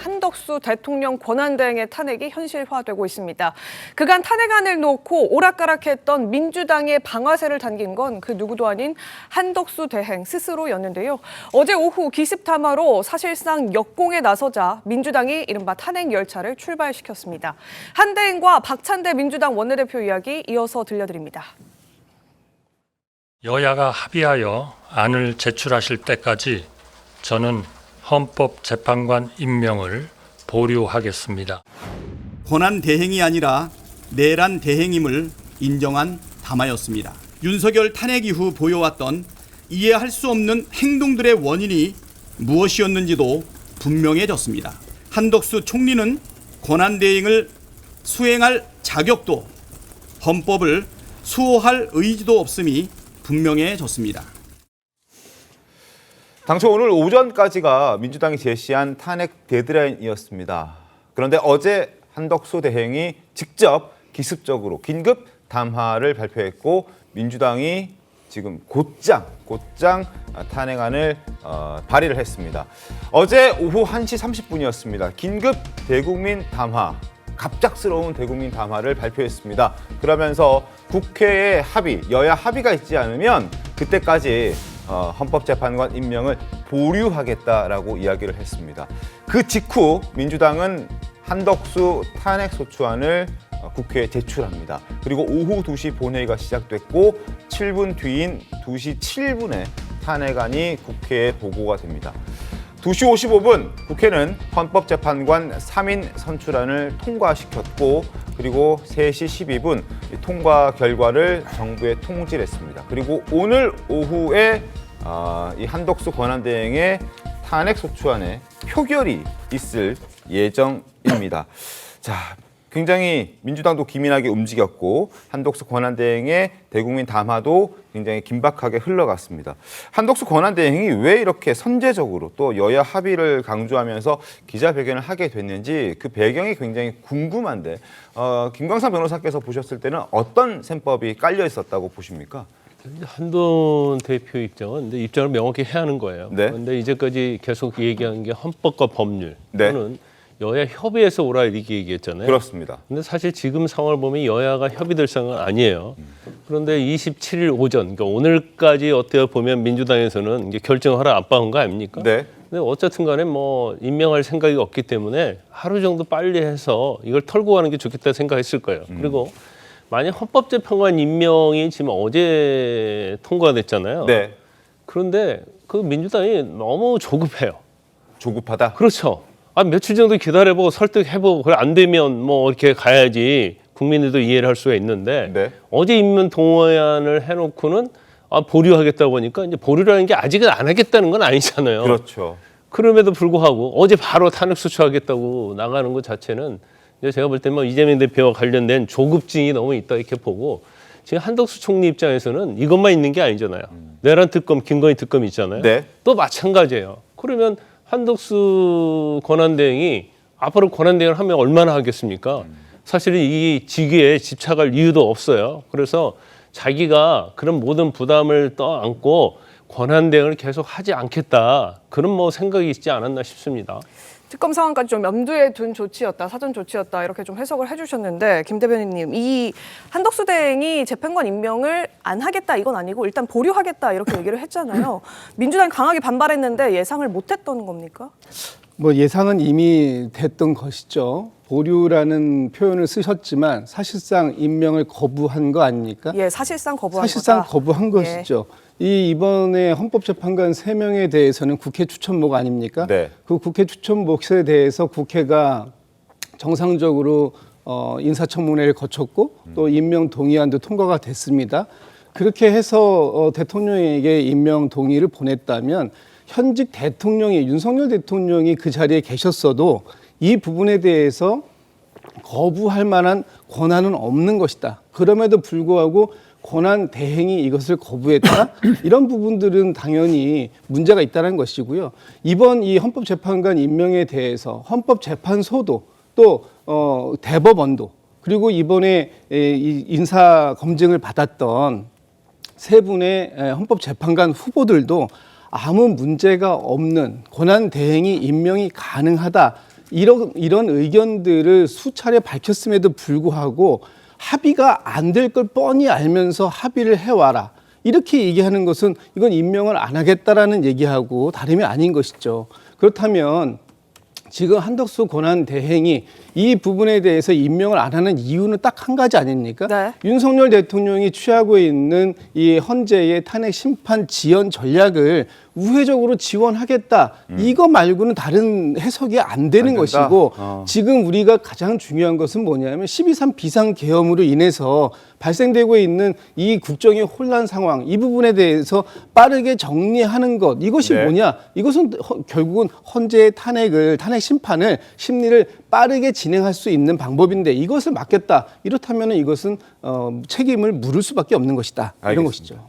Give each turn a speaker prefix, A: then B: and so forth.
A: 한덕수 대통령 권한대행의 탄핵이 현실화되고 있습니다. 그간 탄핵안을 놓고 오락가락했던 민주당의 방아쇠를 당긴 건 그 누구도 아닌 한덕수 대행 스스로였는데요. 어제 오후 기습탐화로 사실상 역공에 나서자 민주당이 이른바 탄핵 열차를 출발시켰습니다. 한 대행과 박찬대 민주당 원내대표 이야기 이어서 들려드립니다.
B: 여야가 합의하여 안을 제출하실 때까지 저는 헌법재판관 임명을 보류하겠습니다.
C: 권한 대행이 아니라 내란 대행임을 인정한 담화였습니다. 윤석열 탄핵 이후 보여왔던 이해할 수 없는 행동들의 원인이 무엇이었는지도 분명해졌습니다. 한덕수 총리는 권한 대행을 수행할 자격도 헌법을 수호할 의지도 없음이 분명해졌습니다.
D: 당초 오늘 오전까지가 민주당이 제시한 탄핵 데드라인이었습니다. 그런데 어제 한덕수 대행이 직접 기습적으로 긴급 담화를 발표했고 민주당이 지금 곧장 탄핵안을 발의를 했습니다. 어제 오후 1시 30분이었습니다. 긴급 대국민 담화, 갑작스러운 대국민 담화를 발표했습니다. 그러면서 국회의 합의, 여야 합의가 있지 않으면 그때까지 헌법재판관 임명을 보류하겠다라고 이야기를 했습니다. 그 직후 민주당은 한덕수 탄핵소추안을 국회에 제출합니다. 그리고 오후 2시 본회의가 시작됐고 7분 뒤인 2시 7분에 탄핵안이 국회에 보고가 됩니다. 2시 55분 국회는 헌법재판관 3인 선출안을 통과시켰고 그리고 3시 12분 통과 결과를 정부에 통지했습니다. 그리고 오늘 오후에 이 한덕수 권한대행의 탄핵소추안에 표결이 있을 예정입니다. 자, 굉장히 민주당도 기민하게 움직였고 한덕수 권한대행의 대국민 담화도 굉장히 긴박하게 흘러갔습니다. 한덕수 권한대행이 왜 이렇게 선제적으로 또 여야 합의를 강조하면서 기자회견을 하게 됐는지 그 배경이 굉장히 궁금한데 김광삼 변호사께서 보셨을 때는 어떤 셈법이 깔려 있었다고 보십니까?
E: 한동훈 대표 입장은 입장을 명확히 해야 하는 거예요.
D: 네.
E: 그런데 이제까지 계속 얘기한 게 헌법과 법률
D: 네.
E: 또는 여야 협의해서 오라 이렇게 얘기했잖아요.
D: 그렇습니다.
E: 근데 사실 지금 상황을 보면 여야가 협의될 상황은 아니에요. 그런데 27일 오전, 그러니까 오늘까지 어떻게 보면 민주당에서는 이제 결정하라 압박한 거 아닙니까?
D: 네.
E: 근데 어쨌든 간에 뭐 임명할 생각이 없기 때문에 하루 정도 빨리 해서 이걸 털고 가는 게 좋겠다 생각했을 거예요. 그리고 만약 헌법재판관 임명이 지금 어제 통과됐잖아요.
D: 네.
E: 그런데 그 민주당이 너무 조급해요.
D: 조급하다?
E: 그렇죠. 며칠 정도 기다려보고 설득해보고 그래 안 되면 뭐 이렇게 가야지 국민들도 이해를 할 수가 있는데
D: 네.
E: 어제 임명 동의안을 해놓고는 보류하겠다고 하니까 이제 보류라는 게 아직은 안 하겠다는 건 아니잖아요.
D: 그렇죠.
E: 그럼에도 불구하고 어제 바로 탄핵소추하겠다고 나가는 것 자체는 이제 제가 볼 때 뭐 이재명 대표와 관련된 조급증이 너무 있다 이렇게 보고 지금 한덕수 총리 입장에서는 이것만 있는 게 아니잖아요. 내란 특검, 김건희 특검 있잖아요.
D: 네.
E: 또 마찬가지예요. 그러면 한덕수 권한대행이 앞으로 권한대행을 하면 얼마나 하겠습니까? 사실은 이 직위에 집착할 이유도 없어요. 그래서 자기가 그런 모든 부담을 떠안고 권한대행을 계속 하지 않겠다. 그런 뭐 생각이 있지 않았나 싶습니다.
A: 특검 상황까지 좀 염두에 둔 조치였다, 사전 조치였다 이렇게 좀 해석을 해주셨는데 김 대변인님, 이 한덕수 대행이 재판관 임명을 안 하겠다 이건 아니고 일단 보류하겠다 이렇게 얘기를 했잖아요. 민주당이 강하게 반발했는데 예상을 못했던 겁니까?
F: 뭐 예상은 이미 됐던 것이죠. 보류라는 표현을 쓰셨지만 사실상 임명을 거부한 거 아닙니까?
A: 예, 사실상 거부한
F: 사실상
A: 거다.
F: 거부한 것이죠. 이번에 헌법재판관 3명에 대해서는 국회 추천목 아닙니까?
D: 네.
F: 그 국회 추천목에 대해서 국회가 정상적으로 인사청문회를 거쳤고 또 임명 동의안도 통과가 됐습니다. 그렇게 해서 대통령에게 임명 동의를 보냈다면 현직 대통령이 윤석열 대통령이 그 자리에 계셨어도 이 부분에 대해서 거부할 만한 권한은 없는 것이다. 그럼에도 불구하고 권한 대행이 이것을 거부했다. 이런 부분들은 당연히 문제가 있다는 것이고요. 이번 이 헌법재판관 임명에 대해서 헌법재판소도 또 대법원도 그리고 이번에 인사 검증을 받았던 세 분의 헌법재판관 후보들도 아무 문제가 없는 권한 대행이 임명이 가능하다. 이런 의견들을 수차례 밝혔음에도 불구하고 합의가 안 될 걸 뻔히 알면서 합의를 해와라. 이렇게 얘기하는 것은 이건 임명을 안 하겠다라는 얘기하고 다름이 아닌 것이죠. 그렇다면 지금 한덕수 권한대행이 이 부분에 대해서 임명을 안 하는 이유는 딱 한 가지 아닙니까?
A: 네.
F: 윤석열 대통령이 취하고 있는 이 헌재의 탄핵 심판 지연 전략을 우회적으로 지원하겠다. 이거 말고는 다른 해석이 안 되는
D: 안 된다?
F: 것이고
D: 어.
F: 지금 우리가 가장 중요한 것은 뭐냐면 12.3 비상계엄으로 인해서 발생되고 있는 이 국정의 혼란 상황 이 부분에 대해서 빠르게 정리하는 것 이것이
D: 네.
F: 뭐냐? 이것은 결국은 헌재의 탄핵 심판을 심리를 빠르게 진행할 수 있는 방법인데 이것을 막겠다. 이렇다면 이것은 책임을 물을 수밖에 없는 것이다. 이런
D: 알겠습니다.
F: 것이죠.